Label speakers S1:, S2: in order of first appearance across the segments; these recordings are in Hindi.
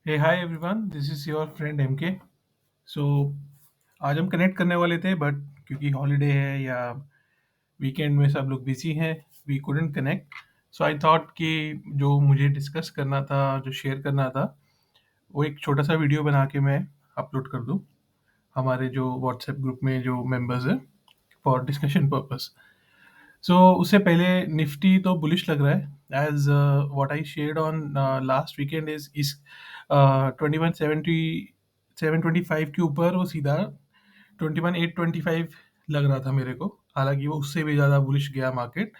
S1: Hey hi everyone, this is your friend MK. So आज हम कनेक्ट करने वाले थे बट क्योंकि हॉलीडे है या वीकेंड में सब लोग बिजी हैं, we couldn't connect. So I thought कि जो मुझे डिस्कस करना था, जो शेयर करना था, वो एक छोटा सा वीडियो बना के मैं अपलोड कर दूँ हमारे जो व्हाट्सएप ग्रुप में जो मेंबर्स हैं फॉर डिस्कशन पर्पस। सो उससे पहले निफ्टी तो बुलिश लग रहा है as what I shared on last weekend is 2170 725 के ऊपर वो सीधा 21,825 लग रहा था मेरे को। हालांकि वो उससे भी ज़्यादा बुलिश गया मार्केट।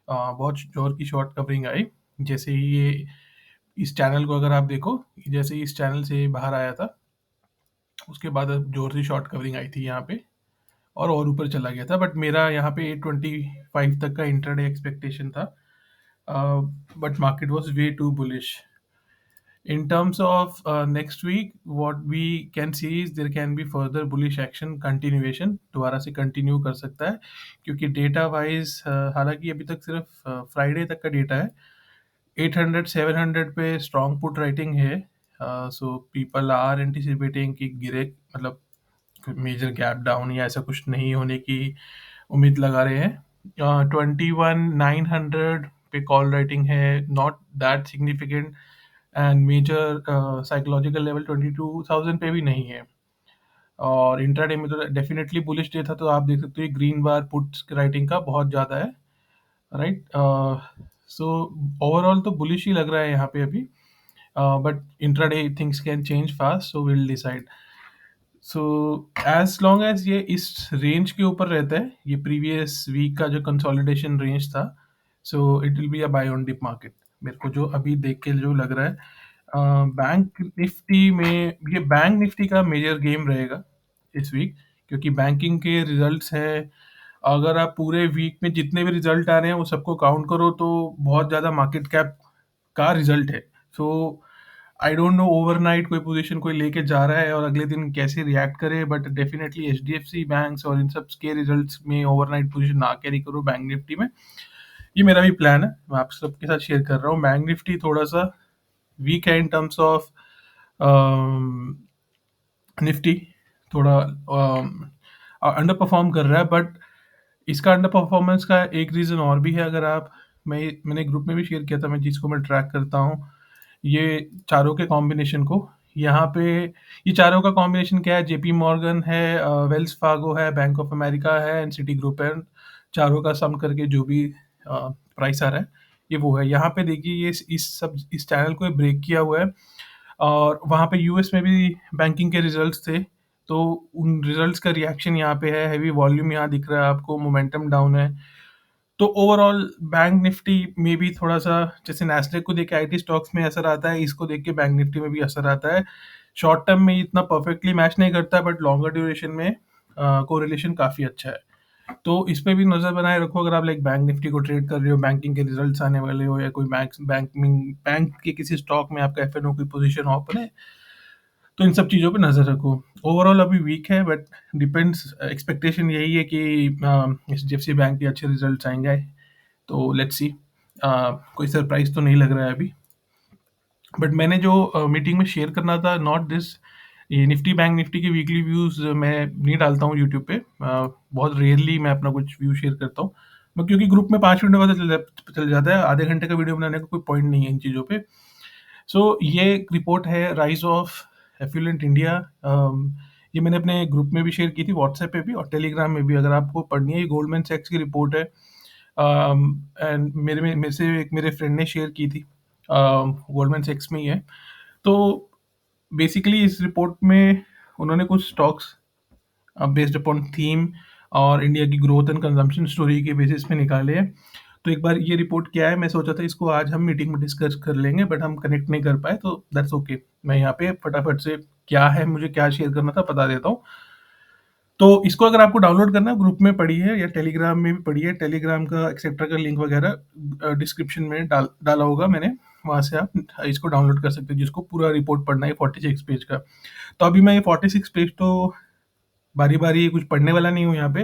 S1: बहुत जोर की शॉर्ट कवरिंग आई जैसे ही ये इस चैनल को अगर आप देखो, जैसे ही इस चैनल से बाहर आया था उसके बाद अब जोर से शॉर्ट कवरिंग आई थी यहाँ पे और ऊपर चला गया था। बट मेरा यहाँ पे 825 तक का इंट्राडे एक्सपेक्टेशन था, but market was way too bullish. In terms of next week, what we can see is there can be further bullish action continuation, दोबारा से कंटिन्यू कर सकता है क्योंकि डेटा वाइज हालांकि अभी तक सिर्फ फ्राइडे तक का डेटा है। 800 700 पे स्ट्रॉन्ग पुट राइटिंग है। सो पीपल आर एंटिसिपेटिंग कि गिरे, मतलब मेजर गैप डाउन या ऐसा कुछ नहीं होने की उम्मीद लगा रहे हैं। 21,900 पे कॉल राइटिंग है, not that significant. And major psychological level 22,000 पे भी नहीं है। और इंट्राडे में तो डेफिनेटली बुलिश डे था, तो आप देख सकते हो ग्रीन बार पुट्स राइटिंग का बहुत ज़्यादा है, राइट। सो ओवरऑल तो बुलिश ही लग रहा है यहाँ पे अभी, but intraday things can change fast, so will decide. So as long as ये इस रेंज के ऊपर रहता है, ये प्रीवियस वीक का जो कंसोलिडेशन रेंज था, so it will be a buy on dip market. मेरे को जो अभी देख के जो लग रहा है, बैंक निफ्टी में, ये बैंक निफ्टी का मेजर गेम रहेगा इस वीक क्योंकि बैंकिंग के रिजल्ट्स हैं। अगर आप पूरे वीक में जितने भी रिजल्ट आ रहे हैं वो सबको काउंट करो तो बहुत ज़्यादा मार्केट कैप का रिजल्ट है। So I don't no overnight कोई पोजीशन कोई लेके जा रहा है और अगले दिन कैसे रिएक्ट करे, बट डेफिनेटली एचडीएफसी बैंक्स और इन सब के रिजल्ट्स में ओवरनाइट पोजीशन ना कैरी करो बैंक निफ्टी में। ये मेरा भी प्लान है, मैं आप सबके साथ शेयर कर रहा हूँ। बैंक निफ्टी थोड़ा सा वीक है इन टर्म्स ऑफ निफ्टी, थोड़ा अंडर परफॉर्म कर रहा है। बट इसका अंडर परफॉर्मेंस का एक रीज़न और भी है। अगर आप, मैंने ग्रुप में भी शेयर किया था, मैं जिसको मैं ट्रैक करता हूँ ये चारों के कॉम्बिनेशन को। यहाँ पे ये चारों का कॉम्बिनेशन क्या है, जेपी मॉर्गन है, वेल्स फार्गो है, बैंक ऑफ अमेरिका है एंड सिटी ग्रुप है। चारों का सम करके जो भी प्राइस आ रहा है ये वो है। यहाँ पे देखिए ये इस चैनल को ब्रेक किया हुआ है और वहाँ पे यूएस में भी बैंकिंग के रिजल्ट्स थे, तो उन रिजल्ट्स का रिएक्शन यहाँ पे है। हैवी वॉल्यूम यहाँ दिख रहा है आपको, मोमेंटम डाउन है। तो ओवरऑल बैंक निफ्टी में भी थोड़ा सा, जैसे नैस्डैक को देख के आईटी स्टॉक्स में असर आता है, इसको देख के बैंक निफ्टी में भी असर आता है। शॉर्ट टर्म में इतना परफेक्टली मैच नहीं करता, बट लॉन्गर ड्यूरेशन में कोरिलेशन काफ़ी अच्छा है। तो इस पे भी नज़र बनाए रखो। अगर आप लाइक बैंक निफ्टी को ट्रेड कर रहे हो, बैंकिंग के रिजल्ट्स आने वाले हो, या कोई बैंक के किसी स्टॉक में आपका एफ एन ओ की पोजिशन ओपन है, तो इन सब चीज़ों पे नज़र रखो। ओवरऑल अभी वीक है बट डिपेंड्स, एक्सपेक्टेशन यही है कि एचडीएफसी बैंक के अच्छे रिजल्ट्स आएंगे, तो लेट्स सी। कोई सरप्राइज तो नहीं लग रहा है अभी। बट मैंने जो मीटिंग में शेयर करना था, नॉट दिस, ये निफ्टी बैंक निफ्टी के वीकली व्यूज़ मैं नहीं डालता हूँ यूट्यूब पे। बहुत रेयरली मैं अपना कुछ व्यू शेयर करता हूँ मैं, क्योंकि ग्रुप में 5 मिनट बाद चल जाता है, आधे घंटे का वीडियो बनाने का कोई पॉइंट नहीं है इन चीज़ों पे। सो ये रिपोर्ट है राइज ऑफ एफ्लुएंट इंडिया। ये मैंने अपने ग्रुप में भी शेयर की थी, व्हाट्सएप पे भी और टेलीग्राम में भी। अगर आपको पढ़नी है, ये गोल्डमैन सैक्स की रिपोर्ट है एंड मेरे से एक मेरे फ्रेंड ने शेयर की थी, गोल्डमैन सैक्स में ही है। तो बेसिकली इस रिपोर्ट में उन्होंने कुछ स्टॉक्स बेस्ड अपॉन थीम और इंडिया की ग्रोथ एंड कंजम्पशन स्टोरी के बेसिस पे निकाले हैं। तो एक बार ये रिपोर्ट क्या है, मैं सोचा था इसको आज हम मीटिंग में डिस्कस कर लेंगे, बट हम कनेक्ट नहीं कर पाए, तो दैट्स ओके। मैं यहाँ पे फटाफट से क्या है, मुझे क्या शेयर करना था, बता देता हूँ। तो इसको अगर आपको डाउनलोड करना है, ग्रुप में पढ़िए या टेलीग्राम में भी पढ़िए। टेलीग्राम का एक्सेट्रा का लिंक वगैरह डिस्क्रिप्शन में डाला होगा मैंने, वहाँ से आप इसको डाउनलोड कर सकते हैं जिसको पूरा रिपोर्ट पढ़ना है 46 पेज का। तो अभी मैं ये 46 पेज तो बारी बारी कुछ पढ़ने वाला नहीं हूँ यहाँ पे,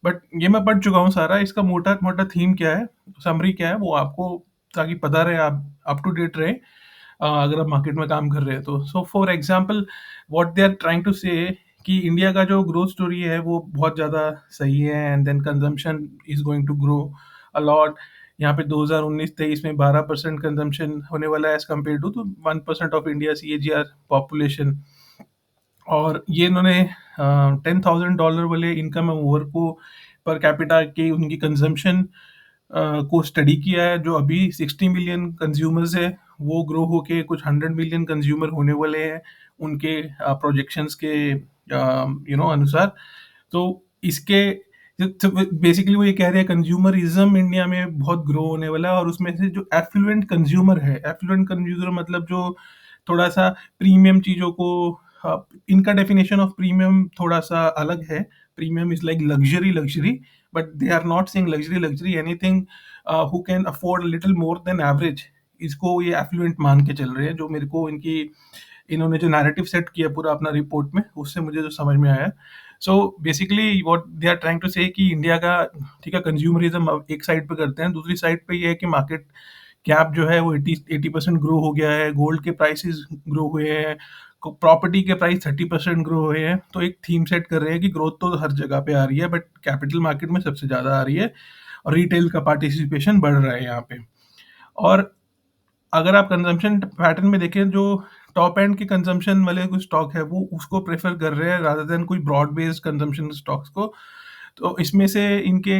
S1: बट ये मैं पढ़ चुका हूँ सारा। इसका मोटा मोटा थीम क्या है, समरी क्या है, वो आपको, ताकि पता रहे, आप अप टू डेट रहे। अगर आप मार्केट में काम कर रहे हैं तो। So for example what they are trying to say कि इंडिया का जो ग्रोथ स्टोरी है वो बहुत ज़्यादा सही है and then consumption is going to grow a lot. यहाँ पे 2019-23 में 12% कंज़म्पशन होने वाला है एज़ कम्पेयर टू तो 1% ऑफ इंडिया सीएजीआर पॉपुलेशन। और ये इन्होंने $10,000 वाले इनकम ओवर को पर कैपिटा की उनकी कंजम्पशन को स्टडी किया है, जो अभी 60 मिलियन कंज्यूमर्स है, वो ग्रो होके कुछ 100 मिलियन कंज्यूमर होने वाले हैं उनके प्रोजेक्शंस के अनुसार। तो इसके तो बेसिकली वो ये कह रहे हैं कंज्यूमरिज्म इंडिया में बहुत ग्रो होने वाला है और उसमें से जो एफ्लुएंट कंज्यूमर है, एफ्लुएंट कंज्यूमर मतलब जो थोड़ा-सा प्रीमियम चीज़ों को इनका डेफिनिशन ऑफ प्रीमियम थोड़ा-सा अलग है। Premium is like luxury, but they are not saying luxury anything who can afford a little more than average. इसको ये एफ्लुएंट मान के चल रहे हैं, जो मेरे को इन्होंने जो नैरेटिव सेट किया पूरा अपना रिपोर्ट में, उससे मुझे जो समझ में आया। So basically what they are trying to say कि इंडिया का ठीक है कंज्यूमरिज्म अब एक साइड पे करते हैं, दूसरी साइड पे ये है कि मार्केट कैप जो है वो 80% ग्रो हो गया है, गोल्ड के प्राइसेस ग्रो हुए हैं, प्रॉपर्टी के प्राइस 30% ग्रो हुए हैं। तो एक थीम सेट कर रहे हैं कि ग्रोथ तो हर जगह पे आ रही है, बट कैपिटल मार्केट में सबसे ज़्यादा आ रही है और रिटेल का पार्टिसिपेशन बढ़ रहा है यहाँ पे। और अगर आप कंजम्पशन पैटर्न में देखें, जो टॉप एंड के कंजम्पशन वाले कुछ स्टॉक है वो उसको प्रेफर कर रहे हैं रादर देन कोई ब्रॉड बेस्ड कंजम्पशन स्टॉक्स को। तो इसमें से इनके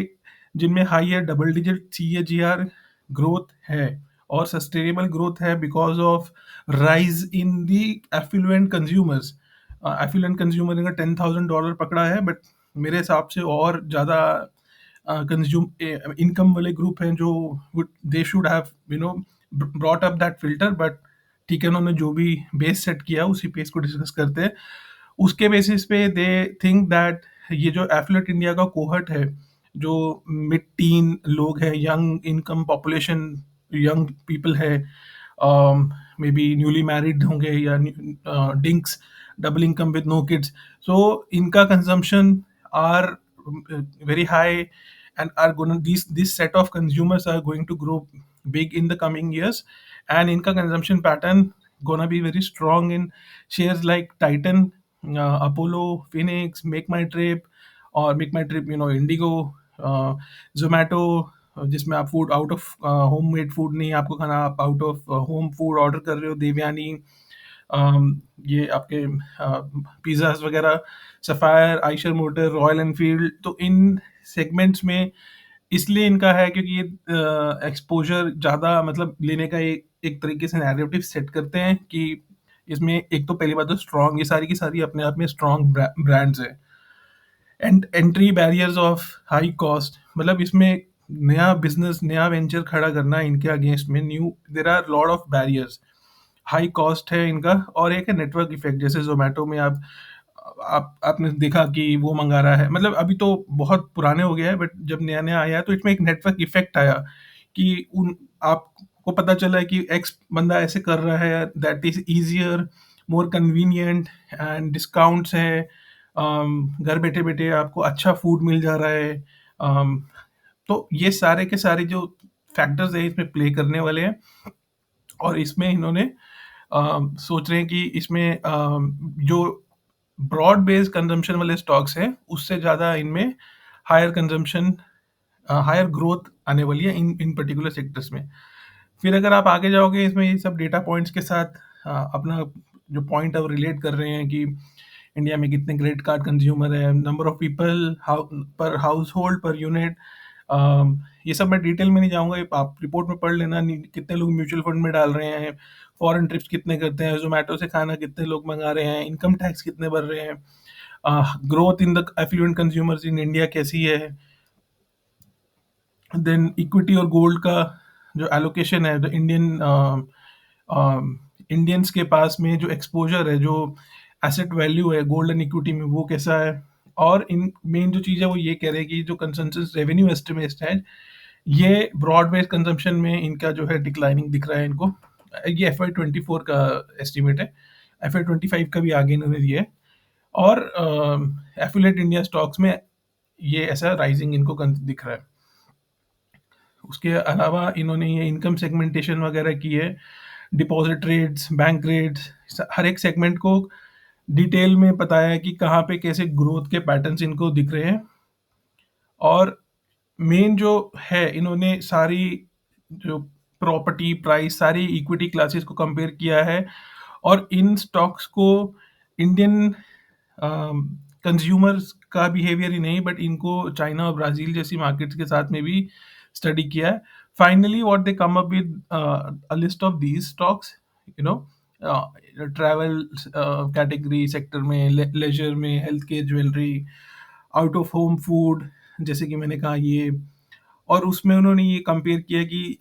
S1: जिनमें हाई है डबल डिजिट सीएजीआर ग्रोथ है और सस्टेनेबल ग्रोथ है because of rise in the affluent consumers. Affluent consumer ने $10,000 पकड़ा है, बट मेरे हिसाब से और ज़्यादा कंज्यूम इनकम वाले ग्रुप हैं जो they should have brought up that filter. But ठीक है, उन्होंने जो भी बेस सेट किया उसी बेस को डिस्कस करते हैं। उसके बेसिस पे दे थिंक दैट ये जो एफ्लुएंट इंडिया का कोहर्ट है, जो मिड टीन लोग हैं, young income population, young people है, मे बी न्यूली मैरिड होंगे या DINKs, double income with no kids. So इनका consumption are very high and are going to this set of consumers are going to grow big in the coming years, and income consumption pattern gonna be very strong in shares like Titan, Apollo, Phoenix, Make My Trip, और Make My Trip Indigo, Zomato, जिसमें आप food out of home made food नहीं आपको खाना, आप out of home food order कर रहे हो, देवयानी, ये आपके पिज़्ज़ाज़ वगैरह, sapphire, Eicher motor, royal Enfield. तो इन सेगमेंट्स में इसलिए इनका है क्योंकि ये एक्सपोज़र ज़्यादा मतलब लेने का एक तरीके से नैरेटिव सेट करते हैं कि इसमें एक तो पहली बात तो स्ट्रॉन्ग, ये सारी की सारी अपने आप में स्ट्रॉन्ग ब्रांड्स हैं। And entry barriers of high cost, मतलब इसमें नया बिज़नेस, नया वेंचर खड़ा करना इनके अगेंस्ट में there are lot of barriers. High cost है इनका, और एक है नेटवर्क इफेक्ट। जैसे ज़ोमैटो में आपने देखा कि वो मंगा रहा है, मतलब अभी तो बहुत पुराने हो गया है, बट जब नया-नया आया है तो इसमें एक नेटवर्क इफेक्ट आया कि उन आपको पता चला है कि एक्स बंदा ऐसे कर रहा है, that is easier, more convenient and discounts हैं। घर बैठे-बैठे आपको अच्छा फूड मिल जा रहा है। तो ये सारे के सारे जो फैक्टर्स हैं इसमें प्ले करने वाले हैं, और इसमें इन्होंने सोच रहे हैं कि इसमें जो ब्रॉड बेस्ड कंजम्पशन वाले स्टॉक्स हैं उससे ज़्यादा इनमें हायर कंजम्पशन, हायर ग्रोथ आने वाली है इन इन पर्टिकुलर सेक्टर्स में। फिर अगर आप आगे जाओगे इसमें ये सब डेटा पॉइंट्स के साथ, अपना जो पॉइंट अब रिलेट कर रहे हैं कि इंडिया में कितने क्रेडिट कार्ड कंज्यूमर है, नंबर ऑफ पीपल पर हाउस होल्ड पर यूनिट। ये सब मैं डिटेल में नहीं जाऊंगा, ये आप रिपोर्ट में पढ़ लेना। कितने लोग म्यूचुअल फंड में डाल रहे हैं, फॉरेन ट्रिप्स कितने करते हैं, जोमेटो से खाना कितने लोग मंगा रहे हैं, इनकम टैक्स कितने भर रहे हैं, growth in the affluent consumers in India कैसी है, देन इक्विटी और गोल्ड का जो एलोकेशन है, जो इंडियंस के पास में जो एक्सपोजर है, जो एसेट वैल्यू है गोल्ड एंड इक्विटी में, वो कैसा है। और इन मेन जो चीज़ है वो ये कह रहे हैं कि जो कंसेंसस रेवेन्यू एस्टिमेट है, ये ब्रॉड बेस्ड कंजम्पशन में इनका जो है डिक्लाइनिंग दिख रहा है इनको। ये FY 24 का एस्टिमेट है, FY 25 का भी आगे इन्होंने दिया है। और एफिलेट इंडिया स्टॉक्स में ये ऐसा राइजिंग इनको दिख रहा है। उसके अलावा इन्होंने ये इनकम सेगमेंटेशन वगैरह की है, डिपॉजिट रेट्स, बैंक रेट्स, हर एक सेगमेंट को डिटेल में बताया है कि कहाँ पे कैसे ग्रोथ के पैटर्न्स इनको दिख रहे हैं। और मेन जो है, इन्होंने सारी जो प्रॉपर्टी प्राइस, सारी इक्विटी क्लासेस को कंपेयर किया है, और इन स्टॉक्स को इंडियन कंज्यूमर्स का बिहेवियर ही नहीं, बट इनको चाइना और ब्राजील जैसी मार्केट्स के साथ में भी स्टडी किया है। Finally what they come up with a list of these stocks, you know, travel category sector में, लेजर में, health care, jewellery, out of home food, जैसे कि मैंने कहा ये। और उसमें उन्होंने ये कंपेयर किया कि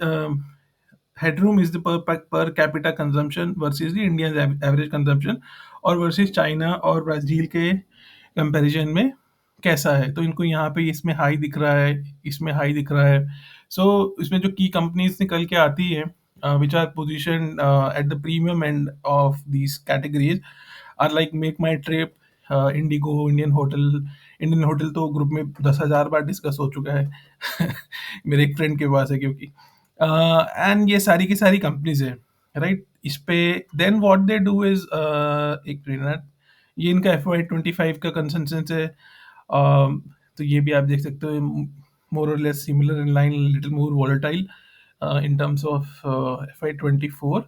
S1: headroom is the per capita consumption versus the Indian average consumption, और वर्सेस चाइना और ब्राजील के कंपैरिजन में कैसा है। तो इनको यहाँ पे इसमें हाई दिख रहा है, इसमें हाई दिख रहा है। सो इसमें जो की कंपनीज निकल के आती है, which are position at the premium end of these categories, are like make my trip, IndiGo, Indian hotel तो ग्रुप में 10,000 बार डिस्कस हो चुका है मेरे एक फ्रेंड के पास है, क्योंकि एंड ये सारी की सारी कंपनीज है, राइट। इस पे then what they do is, एक मिनट, ये इनका FY25 का कंसेंसस है। तो ये भी आप देख सकते हो, मोर और less similar in line, little more volatile in terms of FY24।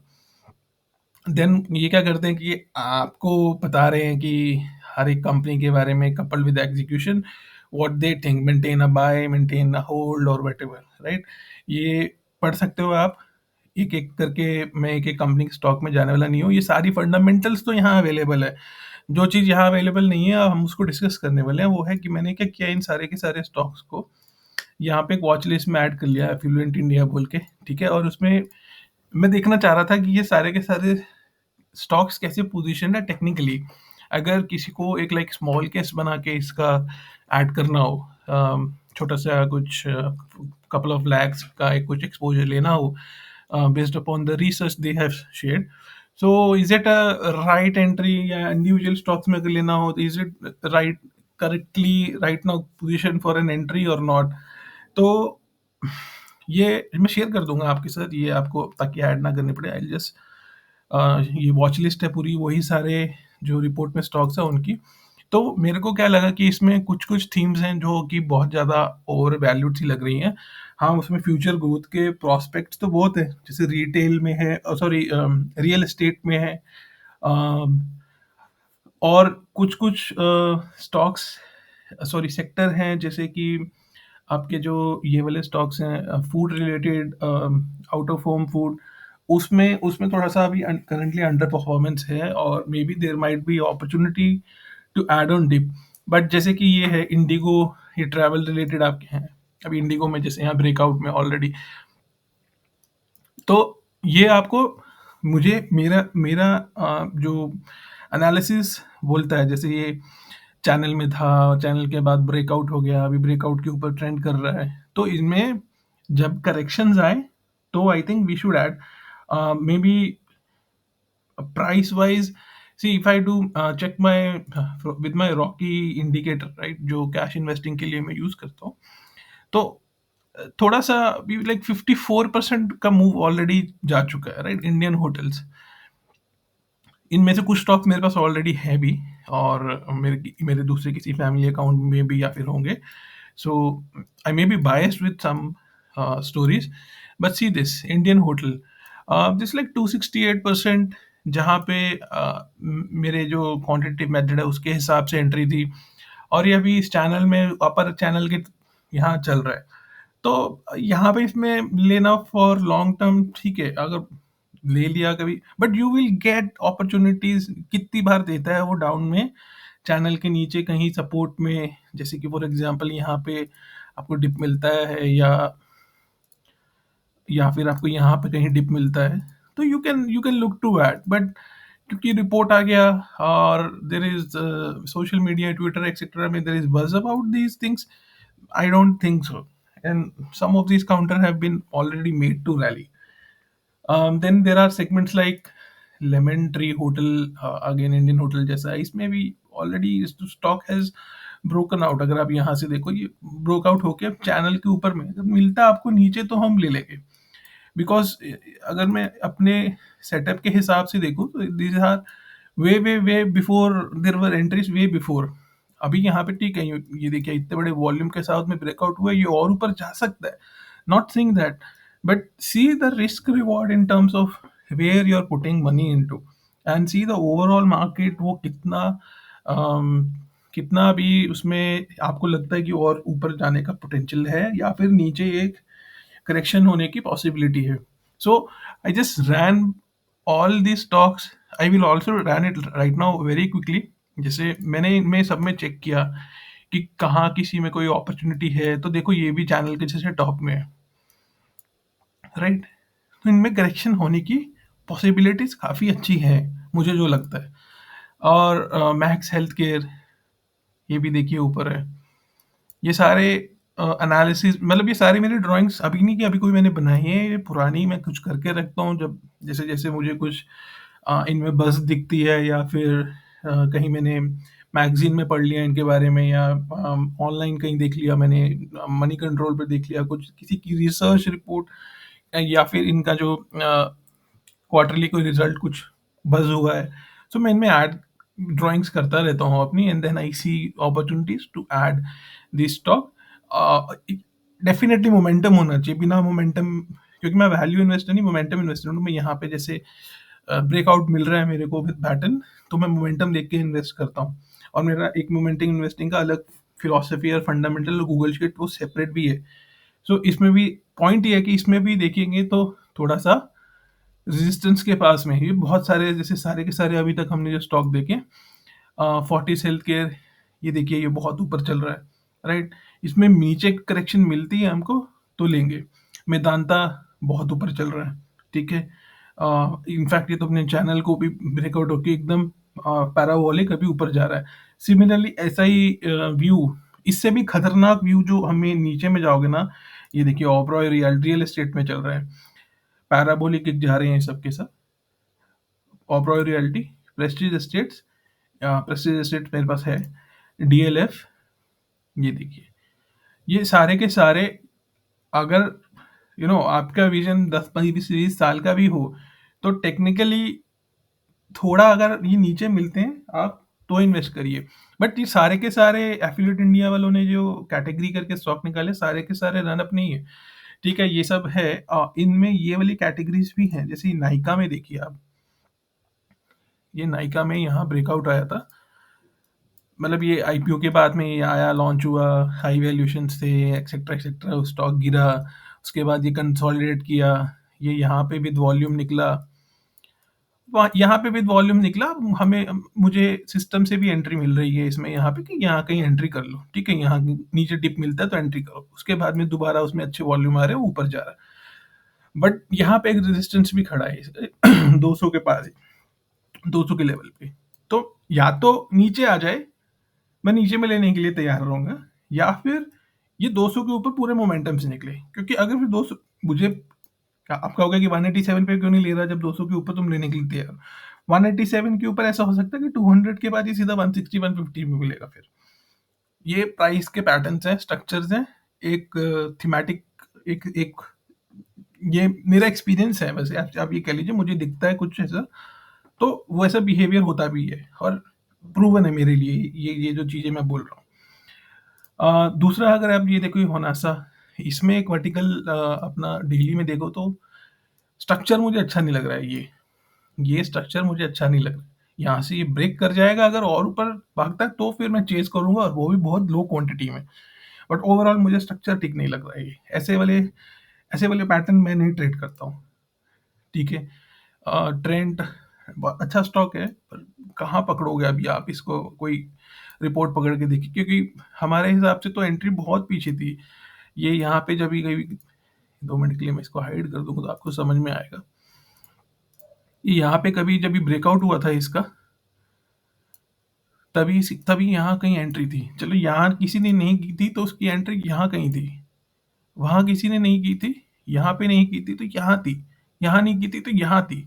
S1: Then ये क्या करते हैं कि आपको बता रहे हैं कि हर एक कंपनी के बारे में, coupled with execution, what they think, maintain a buy, maintain a hold और व्हाटएवर, राइट। ये पढ़ सकते हो आप एक एक करके। मैं एक एक कंपनी के स्टॉक में जाने वाला नहीं हूँ, ये सारी फंडामेंटल्स तो यहाँ अवेलेबल है। जो चीज़ यहाँ अवेलेबल नहीं है, हम उसको डिस्कस करने वाले हैं, वो है कि मैंने क्या किया, इन सारे के सारे स्टॉक्स को यहाँ पे एक वॉच लिस्ट में ऐड कर लिया, एफ्लुएंट इंडिया बोल के, ठीक है। और उसमें मैं देखना चाह रहा था कि ये सारे के सारे स्टॉक्स कैसे पोजीशन है टेक्निकली। अगर किसी को एक लाइक स्मॉल केस बना के इसका ऐड करना हो, छोटा सा कुछ कपल ऑफ लैक्स का एक कुछ एक्सपोजर लेना हो, based upon the research they have shared, so is it a right entry, या इंडिविजुअल स्टॉक्स में अगर लेना हो तो is it right, correctly right now position for an entry और नॉट। तो ये मैं शेयर कर दूंगा आपके साथ, ये आपको ताकि ऐड ना करनी पड़े। आई जस्ट, ये वॉच लिस्ट है पूरी, वही सारे जो रिपोर्ट में स्टॉक्स है उनकी। तो मेरे को क्या लगा कि इसमें कुछ कुछ थीम्स हैं जो कि बहुत ज़्यादा ओवर वैल्यूड सी लग रही हैं। हाँ, उसमें फ्यूचर ग्रोथ के प्रोस्पेक्ट्स तो बहुत है, जैसे रिटेल में है, सॉरी, रियल एस्टेट में है, अम, और कुछ कुछ स्टॉक्स, सॉरी, सेक्टर हैं, जैसे कि आपके जो ये वाले स्टॉक्स हैं food related, out of home food, उसमें उसमें थोड़ा सा अभी करंटली अंडर परफॉर्मेंस है, और maybe there might be opportunity to add on dip. But जैसे कि ये है इंडिगो, ये ट्रैवल रिलेटेड आपके हैं, अभी इंडिगो में जैसे यहाँ ब्रेकआउट में ऑलरेडी। तो ये आपको, मुझे मेरा मेरा जो एनालिसिस बोलता है, जैसे ये चैनल में था, चैनल के बाद ब्रेकआउट हो गया, अभी ब्रेकआउट के ऊपर ट्रेंड कर रहा है, तो इनमें जब करेक्शंस आए तो I think we should add, maybe price wise. See if I do check my with my rocky indicator, right, जो कैश इन्वेस्टिंग के लिए मैं यूज करता हूँ, तो थोड़ा सा लाइक 54% का मूव ऑलरेडी जा चुका है, राइट। इंडियन होटल्स, इनमें से कुछ स्टॉक मेरे पास ऑलरेडी है भी, और मेरे मेरे दूसरे किसी फैमिली अकाउंट में भी या फिर होंगे। So I may be biased with some stories, but see this Indian hotel, this like 268%, जहाँ पे मेरे जो क्वांटिटेटिव मेथड है उसके हिसाब से एंट्री थी, और ये अभी इस चैनल में अपर चैनल के यहाँ चल रहा है। तो यहाँ पे इसमें लेना फॉर लॉन्ग टर्म ठीक है, अगर ले लिया कभी, but you will get opportunities. कितनी बार देता है वो डाउन में, चैनल के नीचे कहीं सपोर्ट में, जैसे कि फॉर एग्जांपल यहाँ पे आपको डिप मिलता है, या फिर आपको यहाँ पे कहीं डिप मिलता है, तो you can look to at. But क्योंकि रिपोर्ट आ गया, और there is social media, Twitter etcetera में there is buzz about these things, I don't think so. And some of these counter have been already made to rally. Then there are segments like Lemon Tree Hotel, again Indian hotel जैसा है, इसमें भी already stock has broken out। अगर आप यहाँ से देखो, ये broke out होके अब चैनल के ऊपर में जब मिलता है आपको नीचे, तो हम ले लेंगे। बिकॉज़ अगर मैं अपने सेटअप के हिसाब से देखूँ तो these are way, way, way before there were entries way before. अभी यहाँ पे ठीक है, ये देखिए इतने बड़े वॉल्यूम के साथ में ब्रेकआउट हुआ है, ये और ऊपर जा सकता है। Not saying that, but see the risk reward in terms of where you are putting money into and see the overall market, वो कितना कितना भी उसमें आपको लगता है कि और ऊपर जाने का पोटेंशियल है या फिर नीचे एक करेक्शन होने की पॉसिबिलिटी है। So I just ran all the stocks. I will also ran it right now very quickly. जैसे मैंने इनमें सब में चेक किया कि कहाँ किसी में कोई अपॉर्चुनिटी है, तो देखो ये भी चैनल के जैसे टॉप में है, राइट। तो इनमें करेक्शन होने की पॉसिबिलिटीज काफ़ी अच्छी है, मुझे जो लगता है। और मैक्स हेल्थ केयर, ये भी देखिए ऊपर है। ये सारे एनालिसिस, मतलब ये सारी मेरी ड्राइंग्स अभी नहीं कि अभी कोई मैंने बनाई है, ये पुरानी मैं कुछ करके रखता हूँ, जब जैसे जैसे मुझे कुछ इनमें बज़ दिखती है या फिर कहीं मैंने मैगज़ीन में पढ़ लिया इनके बारे में या ऑनलाइन कहीं देख लिया मैंने, मनी कंट्रोल पे देख लिया, कुछ किसी की रिसर्च रिपोर्ट या फिर इनका जो क्वार्टरली कोई रिजल्ट कुछ बज़ हुआ है, सो मैं इनमें ऐड ड्राइंग्स करता रहता हूँ अपनी, and then I see opportunities to add this stock. Definitely momentum होना चाहिए, बिना मोमेंटम, क्योंकि मैं वैल्यू इन्वेस्टर नहीं, मोमेंटम इन्वेस्टर हूँ। मैं यहाँ पे जैसे ब्रेकआउट मिल रहा है मेरे को विद पैटर्न, तो मैं मोमेंटम देख के इन्वेस्ट करता हूँ। और मेरा एक मोमेंटम इन्वेस्टिंग का अलग फिलॉसफी और फंडामेंटल गूगल शीट वो सेपरेट भी है। सो इसमें भी पॉइंट ये है कि इसमें भी देखेंगे तो थोड़ा सा रेजिस्टेंस के पास में ही बहुत सारे, जैसे सारे के सारे अभी तक हमने जो स्टॉक देखे, फोर्टिस हेल्थ केयर, ये देखिए ये बहुत ऊपर चल रहा है, राइट। इसमें नीचे करेक्शन मिलती है हमको तो लेंगे। मेदांता बहुत ऊपर चल रहा है, ठीक है। इनफैक्ट ये तो अपने चैनल को भी ब्रेकआउट होके एकदम पैराबोलिक अभी ऊपर जा रहा है। सिमिलरली ऐसा ही व्यू, इससे भी खतरनाक व्यू जो हमें नीचे में जाओगे ना, ये देखिए ओबरॉय रियल एस्टेट में चल रहा है, पैराबोलिक जा रहे हैं सब के सब। Oberoi realty, Prestige estates, Prestige estate मेरे पास है, डीएलएफ, ये देखिए ये सारे के सारे, अगर आपका विजन 10 20 20 साल का भी हो तो टेक्निकली थोड़ा अगर ये नीचे मिलते हैं आप तो इन्वेस्ट करिए। बट ये सारे के सारे एफिलिएट इंडिया वालों ने जो कैटेगरी करके स्टॉक निकाले, सारे के सारे रन अप नहीं है, ठीक है। ये सब है, इनमें ये वाली कैटेगरीज भी हैं, जैसे नाइका में देखिए आप, ये नाइका में यहाँ ब्रेकआउट आया था, मतलब ये आईपीओ के बाद में ये आया, लॉन्च हुआ, हाई वैल्यूएशन से एक्सेट्रा एक्सेट्रा, स्टॉक गिरा, उसके बाद ये कंसोलिडेट किया, ये यहाँ पे विद वॉल्यूम निकला, यहाँ पे विद वॉल्यूम निकला, हमें मुझे सिस्टम से भी एंट्री मिल रही है इसमें यहाँ पे कि यहाँ कहीं एंट्री कर लो, ठीक है। यहाँ नीचे डिप मिलता है तो एंट्री करो, उसके बाद में दोबारा उसमें अच्छे वॉल्यूम आ रहे हैं, ऊपर जा रहा है। बट यहाँ पे एक रेजिस्टेंस भी खड़ा है 200 के पास, 200 के लेवल पे। तो या तो नीचे आ जाए, मैं नीचे में लेने के लिए तैयार रहूँगा, या फिर ये 200 के ऊपर पूरे मोमेंटम से निकले, क्योंकि अगर फिर 200, मुझे आप कहोगे कि 187 पे क्यों नहीं ले रहा जब 200 के ऊपर तुम लेने के लिए तैयार हो। 187 के ऊपर ऐसा हो सकता है कि 200 के बाद ये सीधा 160 150 में मिलेगा। फिर ये प्राइस के पैटर्न्स हैं, स्ट्रक्चर्स हैं, एक थीमेटिक, एक एक ये मेरा एक्सपीरियंस है, वैसे आप ये कह लीजिए, मुझे दिखता है कुछ ऐसा, तो वैसा बिहेवियर होता भी है और प्रूवन है मेरे लिए ये जो चीज़ें मैं बोल रहा हूँ। दूसरा अगर आप ये देखो होनासा, इसमें एक वर्टिकल अपना डेली में देखो तो स्ट्रक्चर मुझे अच्छा नहीं लग रहा है। ये स्ट्रक्चर मुझे अच्छा नहीं लग रहा है। यहाँ से ये ब्रेक कर जाएगा अगर और ऊपर भागता है तो फिर मैं चेज़ करूँगा, और वो भी बहुत लो क्वांटिटी में। बट ओवरऑल मुझे स्ट्रक्चर ठीक नहीं लग रहा है ये। ऐसे वाले पैटर्न मैं नहीं ट्रेड करता हूँ, ठीक है। ट्रेंड अच्छा स्टॉक है, पर कहाँ पकड़ोगे अभी आप इसको, कोई रिपोर्ट पकड़ के देखिए, क्योंकि हमारे हिसाब से तो एंट्री बहुत पीछे थी। ये यहाँ पे जब भी कभी 2 मिनट के लिए मैं इसको हाइड कर दूंगा तो आपको समझ में आएगा। ये यहाँ पे कभी जब भी ब्रेकआउट हुआ था इसका, तभी तभी यहाँ कहीं एंट्री थी। चलो यहाँ किसी ने नहीं की थी तो उसकी एंट्री यहाँ कहीं थी, वहाँ किसी ने नहीं की थी, यहाँ पे नहीं की थी तो यहाँ थी, यहाँ नहीं की थी तो यहाँ थी,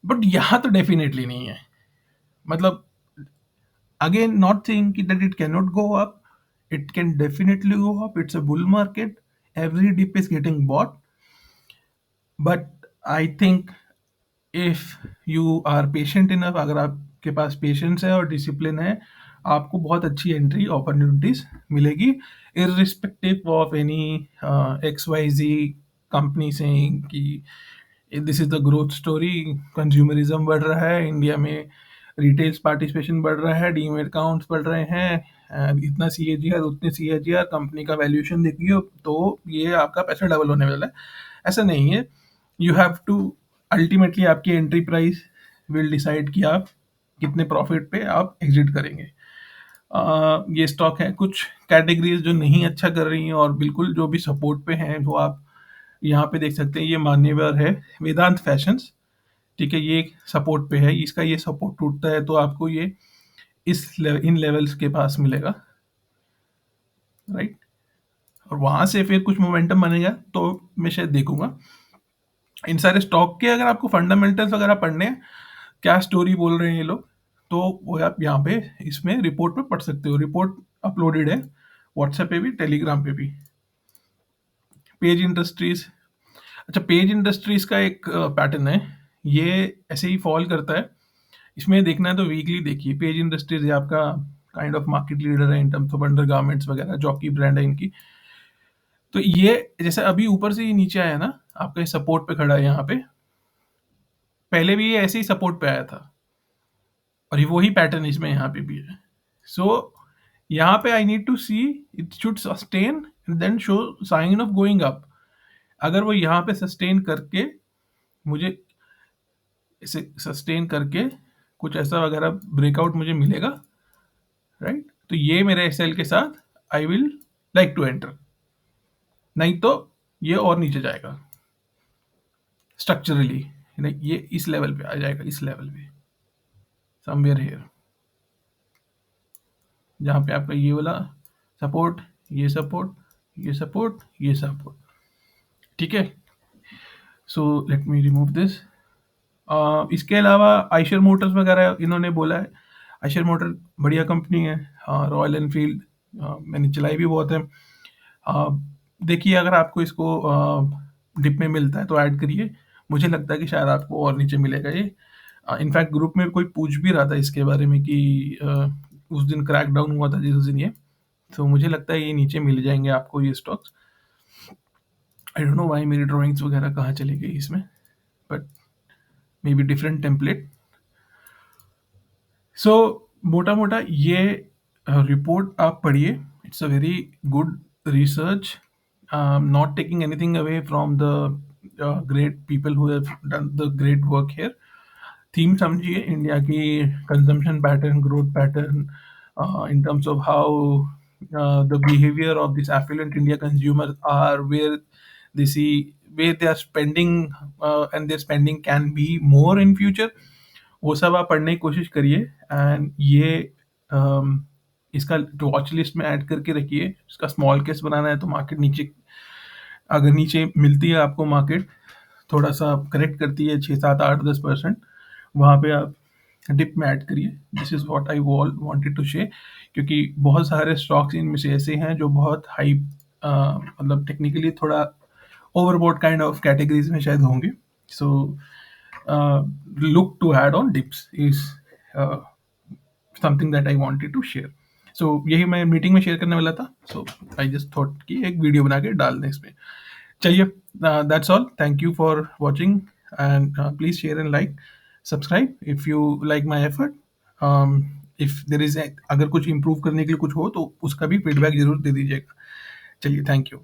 S1: बट यहाँ तो डेफिनेटली नहीं है। मतलब again, not saying that it cannot go up, it can definitely go up, it's a bull market, every dip is getting bought, but I think if you are patient enough, अगर आपके पास पेशेंस है और डिसिप्लिन है, आपको बहुत अच्छी एंट्री अपॉर्चुनिटीज मिलेगी, irrespective of any X Y Z company से कि this is the growth story, consumerism बढ़ रहा है इंडिया में, रिटेल्स पार्टिसिपेशन बढ़ रहा है, डीमेट अकाउंट्स बढ़ रहे हैं, इतना सी ए जी आर उतने सी ए जी आर, कंपनी का वैल्यूएशन देखिए तो ये आपका पैसा डबल होने वाला है। ऐसा नहीं है। यू हैव टू, अल्टीमेटली आपकी एंट्री प्राइस विल डिसाइड कि आप कितने प्रॉफिट पे आप एग्जिट करेंगे। ये स्टॉक है, कुछ कैटेगरीज जो नहीं अच्छा कर रही हैं और बिल्कुल जो भी सपोर्ट पे हैं वो आप यहाँ पे देख सकते हैं। ये मान्यवर है वेदांत फैशंस, ठीक है, ये सपोर्ट पे है, इसका ये सपोर्ट टूटता है तो आपको ये इन लेवल्स के पास मिलेगा, राइट। और वहां से फिर कुछ मोमेंटम बनेगा तो मैं शायद देखूंगा। इन सारे स्टॉक के अगर आपको फंडामेंटल्स वगैरह पढ़ने हैं, क्या स्टोरी बोल रहे हैं ये लोग, तो वो आप यहाँ पे इसमें रिपोर्ट पे पढ़ सकते हो। रिपोर्ट अपलोडेड है व्हाट्सएप पे भी, टेलीग्राम पे भी। पेज इंडस्ट्रीज, अच्छा पेज इंडस्ट्रीज का एक पैटर्न है, ये ऐसे ही फॉल करता है। इसमें देखना है तो वीकली देखिए। पेज इंडस्ट्रीज ये आपका काइंड ऑफ मार्केट लीडर है इन टर्म्स ऑफ अंडर गारमेंट्स वगैरह, जॉकी ब्रांड है इनकी। तो ये जैसे अभी ऊपर से ये नीचे आया ना, आपका सपोर्ट पे खड़ा है यहाँ पे, पहले भी ये ऐसे ही सपोर्ट पे आया था और ये वही पैटर्न इसमें यहाँ पे भी है। सो यहाँ पे I need to see it should sustain and then show sign of going up. अगर वो यहाँ पे सस्टेन करके मुझे इसे सस्टेन करके कुछ ऐसा वगैरह ब्रेकआउट मुझे मिलेगा, राइट, तो ये मेरे एसएल के साथ I will like to enter. नहीं तो ये और नीचे जाएगा स्ट्रक्चरली, ये इस लेवल पे आ जाएगा, इस लेवल पे समवेयर हेयर, जहाँ पे आपका ये वाला सपोर्ट, ये सपोर्ट, ये सपोर्ट, ये सपोर्ट, ठीक है। So let me remove this. इसके अलावा आइशर मोटर्स वगैरह इन्होंने बोला है। आइशर मोटर बढ़िया कंपनी है, रॉयल एनफील्ड मैंने चलाई भी बहुत है। देखिए अगर आपको इसको डिप में मिलता है तो ऐड करिए, मुझे लगता है कि शायद आपको और नीचे मिलेगा ये। इनफैक्ट ग्रुप में कोई पूछ भी रहा था इसके बारे में कि उस दिन क्रैक डाउन हुआ था जिस दिन ये, तो मुझे लगता है ये नीचे मिल जाएंगे आपको ये stocks. I don't know why मेरी ड्राइंग्स वगैरह कहाँ चली गई इसमें, but maybe different template. So मोटा मोटा ये रिपोर्ट आप पढ़िए, it's a very good research, not taking anything away from the great people who have done the great work here. Theme समझिए इंडिया की, consumption pattern, growth pattern, in terms of how the behavior of this affluent India consumers are, where they see where they are spending, and their spending can be more in future। वो सब आप पढ़ने की कोशिश करिए एंड ये इसका वॉच लिस्ट में ऐड करके रखिए। इसका स्मॉल केस बनाना है तो मार्केट नीचे, अगर नीचे मिलती है आपको मार्केट थोड़ा सा करेक्ट करती है 6 7 8 10%, वहाँ पे आप डिप में ऐड करिए। This is what I wanted to share, क्योंकि बहुत सारे स्टॉक्स इनमें से ऐसे हैं जो बहुत हाई, मतलब टेक्निकली थोड़ा ओवरबोट काइंड ऑफ कैटेगरीज में शायद होंगे। सो look to add on dips is something that I wanted to share। सो यही मैं मीटिंग में शेयर करने वाला था, सो आई जस्ट थॉट कि एक वीडियो बना के डाल दें इसमें। चलिए, that's all, thank you for watching and please share and like, subscribe if you like my effort. If there is, अगर कुछ इम्प्रूव करने के लिए कुछ हो तो उसका भी फीडबैक जरूर दे दीजिएगा। चलिए, थैंक यू।